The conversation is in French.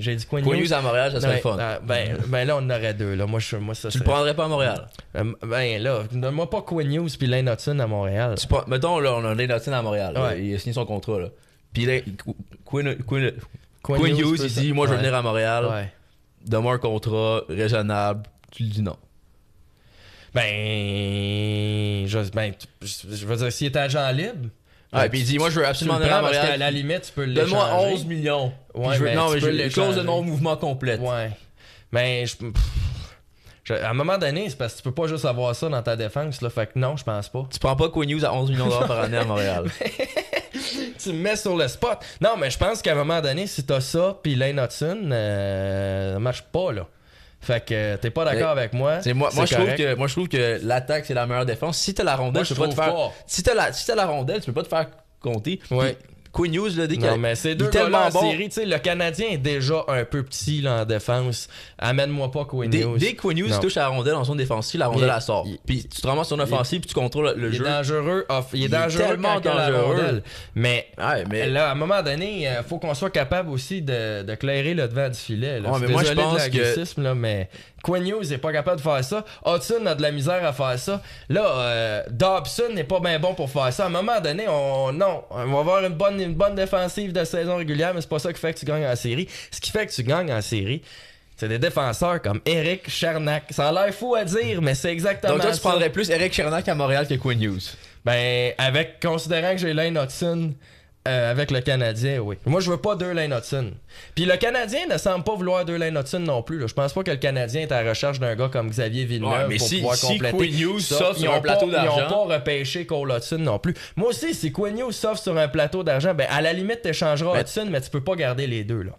J'ai dit Quinn Quinn Hughes Hughes à Montréal, ça serait fun. Ben là, on en aurait deux. Là. Moi, ça, Tu le prendrais pas à Montréal? Ben là, donne-moi pas Quinn Hughes puis Lane Hudson à Montréal. Mettons, là, on a Lane Hudson à Montréal. Ouais. Là, il a signé son contrat. Là. Puis là, Quinn Hughes, il dit moi, je veux venir à Montréal. Ouais. Donne-moi un contrat raisonnable. Tu lui dis non. Je veux dire, s'il est agent libre. Ouais, puis il dit moi, je veux absolument tu le venir à prends parce Montréal. qu'à la limite, tu peux l'échanger. Donne-moi 11 millions. Ouais, Non, mais tu peux j'ai une clause de l'échanger. non-mouvement complète. Ouais. Mais à un moment donné, c'est parce que tu peux pas juste avoir ça dans ta défense. Là. Fait que non, je pense pas. Tu prends pas Quinn Hughes à 11 millions $ par année à Montréal. Tu me mets sur le spot. Non, mais je pense qu'à un moment donné, si t'as ça, puis Lane Hudson, ça marche pas, là. Fait que t'es pas d'accord avec moi. Moi, je trouve que l'attaque, c'est la meilleure défense. Si t'as la rondelle, tu peux pas te faire. Si t'as la rondelle, tu peux pas te faire compter. Ouais. Puis, Quinn Hughes, là, dès Non, mais c'est deux tellement gars en série. Tu sais, le Canadien est déjà un peu petit là, en défense. Amène-moi pas Quinn Hughes. Dès que Quinn Hughes touche à la rondelle en zone défensive, la rondelle, elle sort. Puis tu te ramasses sur offensive, puis tu contrôles le jeu. Il est dangereux. Il est dangereux tellement quand il a la dangereux. rondelle. Mais là, à un moment donné, il faut qu'on soit capable aussi de clairer le devant du filet. Là. Ouais, mais moi, je pense que... là, mais Quinn Hughes n'est pas capable de faire ça. Hudson a de la misère à faire ça. Là, Dobson n'est pas bien bon pour faire ça. À un moment donné, on va avoir une bonne défensive de saison régulière, mais c'est pas ça qui fait que tu gagnes en série. Ce qui fait que tu gagnes en série, c'est des défenseurs comme Eric Chernak. Ça a l'air fou à dire, mais c'est exactement ça. Donc toi, tu prendrais plus Eric Chernak à Montréal que Quinn Hughes? Ben, considérant que j'ai Lane Hudson avec le Canadien, oui. Moi, je veux pas deux Lane Hudson. Puis le Canadien ne semble pas vouloir deux Lane Hudson non plus. Là. Je pense pas que le Canadien est à la recherche d'un gars comme Xavier Villeneuve pour pouvoir compléter. Quinn Hughes ça, sauf sur un plateau d'argent. Ils n'ont pas repêché Cole Hudson non plus. Moi aussi, si Quinn Hughes sauf sur un plateau d'argent, ben à la limite, tu échangeras Hudson, mais tu peux pas garder les deux, là.